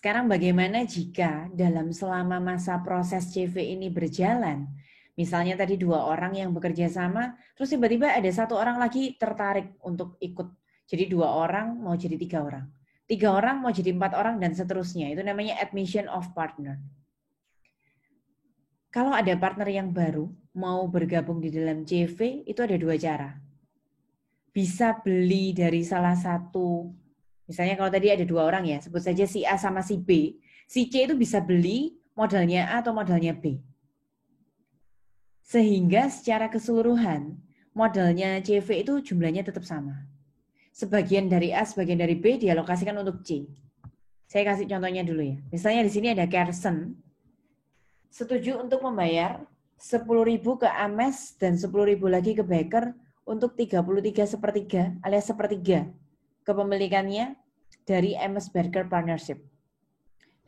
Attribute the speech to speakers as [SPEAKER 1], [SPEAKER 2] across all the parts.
[SPEAKER 1] Sekarang bagaimana jika dalam selama masa proses CV ini berjalan, misalnya tadi 2 orang yang bekerja sama, terus tiba-tiba ada 1 orang lagi tertarik untuk ikut. Jadi 2 orang mau jadi 3 orang. 3 orang mau jadi 4 orang dan seterusnya. Itu namanya admission of partner. Kalau ada partner yang baru mau bergabung di dalam CV, itu ada 2 cara. Bisa beli dari salah satu, misalnya kalau tadi ada 2 orang ya, sebut saja si A sama si B. Si C itu bisa beli modalnya A atau modalnya B. Sehingga secara keseluruhan modalnya CV itu jumlahnya tetap sama. Sebagian dari A, sebagian dari B dialokasikan untuk C. Saya kasih contohnya dulu ya. Misalnya di sini ada Kersen, setuju untuk membayar 10.000 ke Ames dan 10.000 lagi ke Baker untuk 33/3 alias sepertiga kepemilikannya dari Ames Baker Partnership.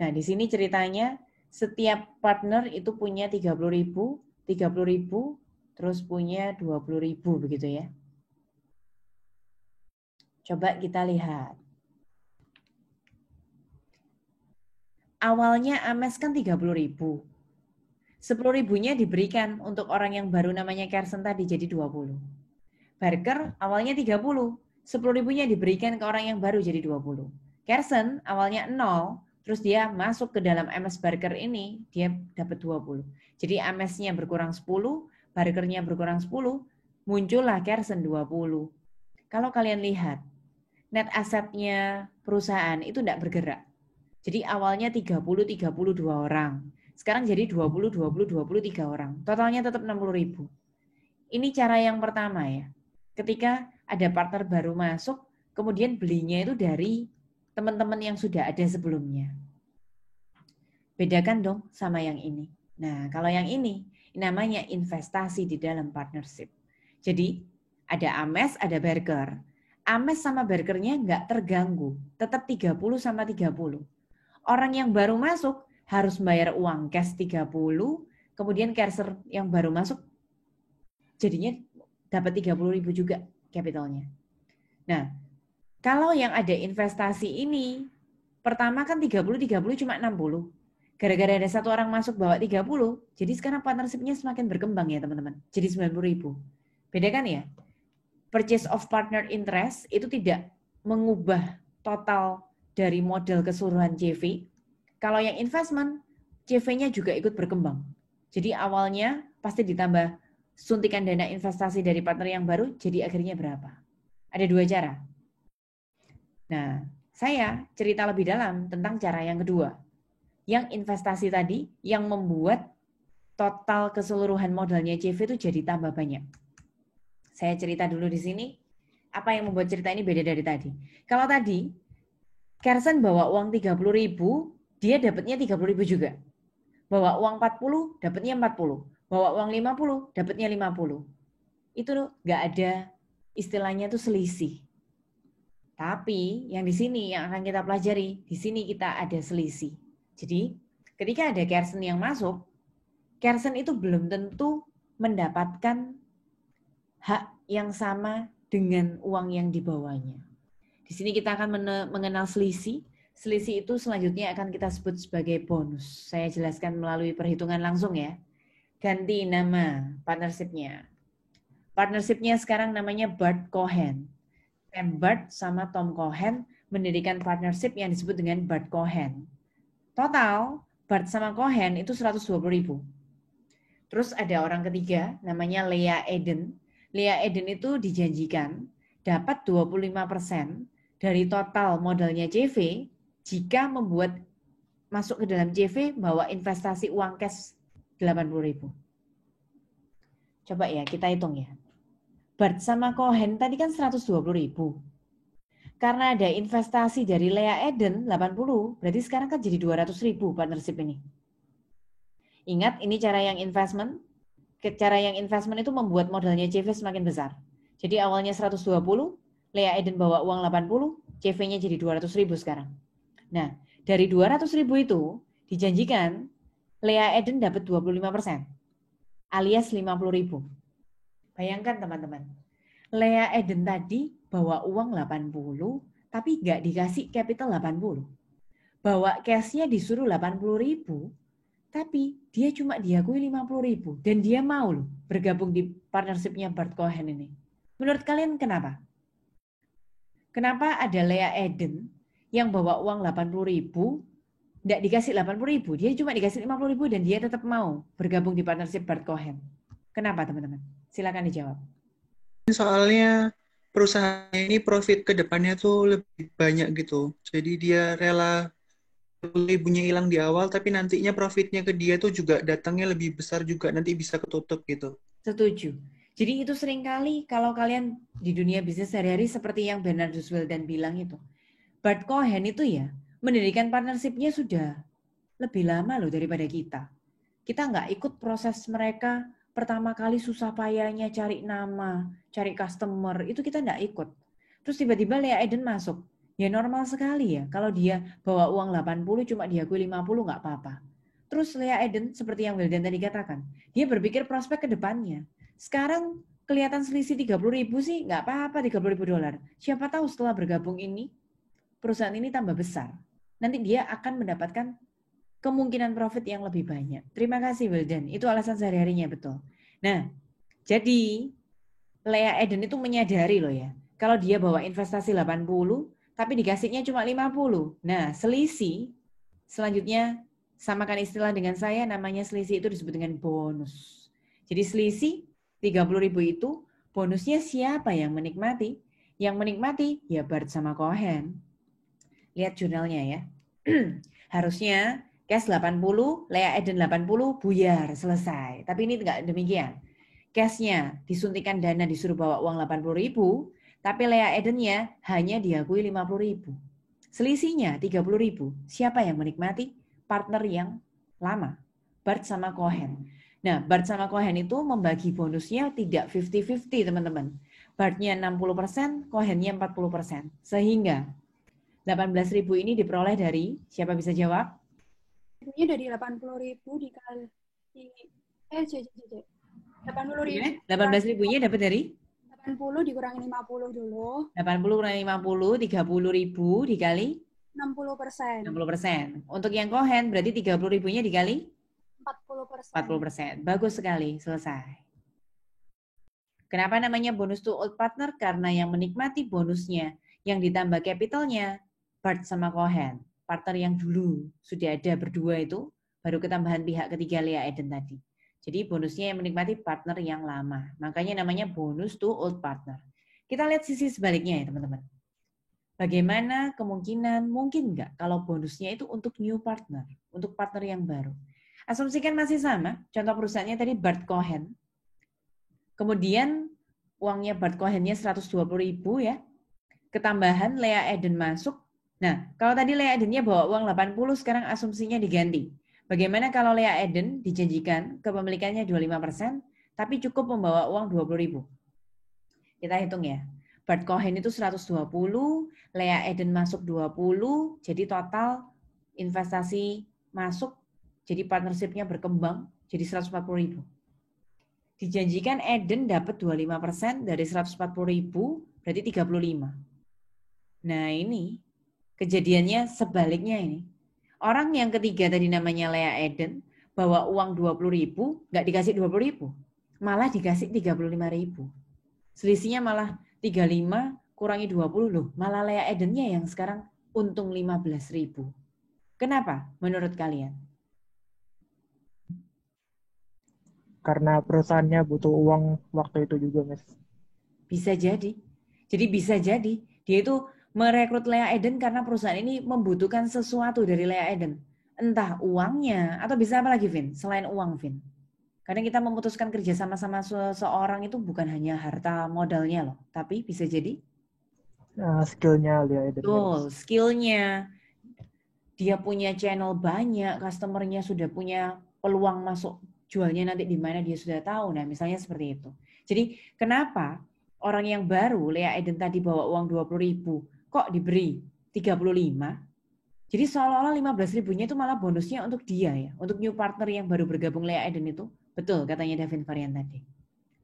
[SPEAKER 1] Nah, di sini ceritanya setiap partner itu punya 30.000, 30.000, terus punya 20.000 begitu ya. Coba kita lihat. Awalnya Ames kan 30.000. 10.000-nya diberikan untuk orang yang baru namanya Kersen tadi jadi 20. Barker awalnya 30. 10.000-nya diberikan ke orang yang baru jadi 20. Kersen awalnya 0, terus dia masuk ke dalam Ames Barker ini, dia dapat 20. Jadi Amesnya berkurang 10, Barkernya berkurang 10, muncullah Kersen 20. Kalau kalian lihat, net asetnya perusahaan itu tidak bergerak. Jadi awalnya 30-32 orang. Sekarang jadi 20-20-23 orang. Totalnya tetap 60.000. Ini cara yang pertama ya. Ketika ada partner baru masuk, kemudian belinya itu dari teman-teman yang sudah ada sebelumnya. Bedakan dong sama yang ini. Nah, kalau yang ini namanya investasi di dalam partnership. Jadi ada Ames, ada Barker. Ames sama Barkernya nggak terganggu. Tetap 30/30. Orang yang baru masuk harus bayar uang cash 30, kemudian Kerser yang baru masuk jadinya dapat 30.000 juga capitalnya. Nah, kalau yang ada investasi ini, pertama kan 30 cuma 60. Gara-gara ada 1 orang masuk bawa 30, jadi sekarang partnership-nya semakin berkembang ya teman-teman. Jadi 90.000. Beda kan ya? Purchase of partner interest itu tidak mengubah total dari model keseluruhan CV. Kalau yang investment, CV-nya juga ikut berkembang. Jadi awalnya pasti ditambah suntikan dana investasi dari partner yang baru, jadi akhirnya berapa? Ada 2 cara. Nah, saya cerita lebih dalam tentang cara yang kedua. Yang investasi tadi, yang membuat total keseluruhan modalnya CV itu jadi tambah banyak. Saya cerita dulu di sini, apa yang membuat cerita ini beda dari tadi. Kalau tadi, Kersen bawa uang 30.000, dia dapatnya 30.000 juga. Bawa uang 40, dapatnya 40. Bawa uang 50, dapatnya 50. Itu nggak ada istilahnya tuh selisih. Tapi yang di sini yang akan kita pelajari, di sini kita ada selisih. Jadi ketika ada Kersen yang masuk, Kersen itu belum tentu mendapatkan hak yang sama dengan uang yang dibawanya. Di sini kita akan mengenal selisih. Selisih itu selanjutnya akan kita sebut sebagai bonus. Saya jelaskan melalui perhitungan langsung ya. Ganti nama partnership-nya. Partnership-nya sekarang namanya Bart Cohen. Sam Bart sama Tom Cohen mendirikan partnership yang disebut dengan Bart Cohen. Total, Bart sama Cohen itu 120.000. Terus ada orang ketiga, namanya Leah Eden. Leah Eden itu dijanjikan dapat 25% dari total modalnya CV jika membuat masuk ke dalam CV bawa investasi uang cash 80.000. Coba ya, kita hitung ya. Bart sama Cohen tadi kan 120.000. Karena ada investasi dari Leah Eden 80, berarti sekarang kan jadi 200.000 partnership ini. Ingat, ini cara yang investment. Cara yang investment itu membuat modalnya CV semakin besar. Jadi awalnya 120, Leah Eden bawa uang 80, CV-nya jadi 200.000 sekarang. Nah, dari 200.000 itu dijanjikan Leah Eden dapat 25%, alias 50.000. Bayangkan teman-teman, Leah Eden tadi bawa uang 80, tapi nggak dikasih capital 80. Bawa cashnya disuruh 80.000, tapi dia cuma diakui 50.000 dan dia mau loh bergabung di partnership-nya Bart Cohen ini. Menurut kalian kenapa? Kenapa ada Lea Eden yang bawa uang 80.000, nggak dikasih 80.000, dia cuma dikasih 50.000 dan dia tetap mau bergabung di partnership Bart Cohen? Kenapa teman-teman? Silakan dijawab.
[SPEAKER 2] Soalnya perusahaan ini profit ke depannya tuh lebih banyak gitu. Jadi dia rela ibunya hilang di awal, tapi nantinya profitnya ke dia tuh juga datangnya lebih besar juga, nanti bisa ketutup gitu.
[SPEAKER 1] Setuju. Jadi itu seringkali kalau kalian di dunia bisnis sehari-hari seperti yang Bernard Roosevelt bilang itu. Bart Cohen itu ya mendirikan partnership-nya sudah lebih lama loh daripada kita. Kita nggak ikut proses mereka pertama kali susah payahnya cari nama, cari customer, itu kita nggak ikut. Terus tiba-tiba Lea Eden masuk. Ya normal sekali ya, kalau dia bawa uang 80 cuma diakui 50 nggak apa-apa. Terus Lea Eden seperti yang Wildan tadi katakan, dia berpikir prospek ke depannya. Sekarang kelihatan selisih 30.000 sih nggak apa-apa, 30.000 dolar. Siapa tahu setelah bergabung ini, perusahaan ini tambah besar. Nanti dia akan mendapatkan kemungkinan profit yang lebih banyak. Terima kasih Wildan, itu alasan sehari-harinya betul. Nah, jadi Lea Eden itu menyadari loh ya, kalau dia bawa investasi 80, tapi dikasihnya cuma 50. Nah, selisih selanjutnya samakan istilah dengan saya, namanya selisih itu disebut dengan bonus. Jadi selisih 30.000 itu bonusnya siapa yang menikmati? Yang menikmati ya Bart sama Cohen. Lihat jurnalnya ya. Harusnya cash 80, Lea Eden 80, buyar, selesai. Tapi ini enggak demikian. Cashnya disuntikan dana disuruh bawa uang 80.000, tapi Lea Edennya hanya diakui 50.000. Selisihnya 30.000. Siapa yang menikmati? Partner yang lama, Bart sama Cohen. Nah, Bart sama Cohen itu membagi bonusnya tidak 50-50 teman-teman. Bartnya 60%, Cohennya 40%. Sehingga 18.000 ini diperoleh dari, siapa bisa jawab?
[SPEAKER 3] Ini dari 80.000 dikali 80.000.
[SPEAKER 1] 18.000-nya dapat dari?
[SPEAKER 3] 80 dikurangi 50 dulu.
[SPEAKER 1] 80 kurangi 50, 30.000 dikali?
[SPEAKER 3] 60%.
[SPEAKER 1] 60%. Untuk yang Cohen berarti 30.000-nya dikali?
[SPEAKER 3] 40%.
[SPEAKER 1] 40%. Bagus sekali, selesai. Kenapa namanya bonus to old partner? Karena yang menikmati bonusnya, yang ditambah capitalnya, Bart sama Cohen. Partner yang dulu sudah ada berdua itu, baru ketambahan pihak ketiga Lea Eden tadi. Jadi bonusnya yang menikmati partner yang lama. Makanya namanya bonus to old partner. Kita lihat sisi sebaliknya ya teman-teman. Bagaimana kemungkinan, mungkin nggak kalau bonusnya itu untuk new partner, untuk partner yang baru. Asumsikan masih sama, contoh perusahaannya tadi Bart Cohen. Kemudian uangnya Bart Cohennya 120.000 ya. Ketambahan Lea Eden masuk. Nah, kalau tadi Lea Edennya bawa uang 80, sekarang asumsinya diganti. Bagaimana kalau Lea Eden dijanjikan kepemilikannya 25%, tapi cukup membawa uang 20.000? Kita hitung ya. Bart Cohen itu 120, Lea Eden masuk 20, jadi total investasi masuk, jadi partnership-nya berkembang, jadi 140.000. Dijanjikan Eden dapat 25% dari 140.000, berarti 35. Nah ini, kejadiannya sebaliknya ini. Orang yang ketiga tadi namanya Lea Eden, bawa uang 20.000, nggak dikasih 20.000, malah dikasih 35.000. Selisihnya malah 35 kurangi 20 loh, malah Lea Edennya yang sekarang untung 15.000. Kenapa menurut kalian?
[SPEAKER 4] Karena perusahaannya butuh uang waktu itu juga, Mas.
[SPEAKER 1] Bisa jadi. Jadi bisa jadi dia itu merekrut Lea Eden karena perusahaan ini membutuhkan sesuatu dari Lea Eden. Entah uangnya atau bisa apa lagi, Vin? Selain uang, Vin. Kadang kita memutuskan kerja sama seseorang itu bukan hanya harta modalnya loh, tapi bisa jadi
[SPEAKER 4] Skillnya Lea Eden.
[SPEAKER 1] betul, skillnya. Dia punya channel banyak, customernya sudah punya peluang masuk jualnya nanti di mana dia sudah tahu. Nah, misalnya seperti itu. Jadi, kenapa orang yang baru, Lea Eden tadi bawa uang 20.000, kok diberi 35? Jadi seolah-olah 15.000-nya itu malah bonusnya untuk dia ya, untuk new partner yang baru bergabung Lea Eden itu. Betul katanya Davin Varian tadi.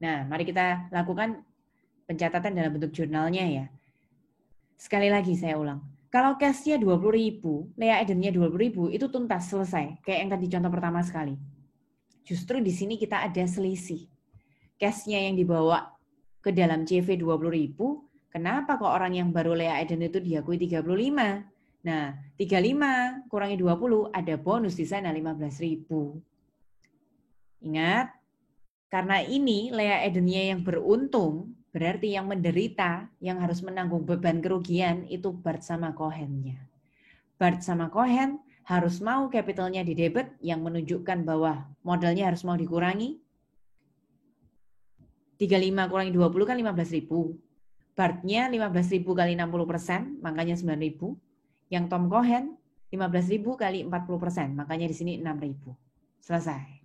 [SPEAKER 1] Nah, mari kita lakukan pencatatan dalam bentuk jurnalnya ya. Sekali lagi saya ulang. Kalau cash-nya 20.000, Lea Eden-nya 20.000, itu tuntas, selesai. Kayak yang tadi contoh pertama sekali. Justru di sini kita ada selisih. Cash-nya yang dibawa ke dalam CV 20.000, kenapa kok orang yang baru Lea Eden itu diakui 35? Nah, 35 kurangi 20, ada bonus di sana 15.000. Ingat, karena ini Lea Eden-nya yang beruntung, berarti yang menderita, yang harus menanggung beban kerugian, itu Bart sama Cohen-nya. Bart sama Cohen harus mau capital-nya di debit, yang menunjukkan bahwa modalnya harus mau dikurangi. 35 kurangi 20 kan 15.000. Bart-nya 15.000 kali 60%, makanya 9.000. Yang Tom Cohen, 15.000 kali 40%, makanya di sini 6.000. Selesai.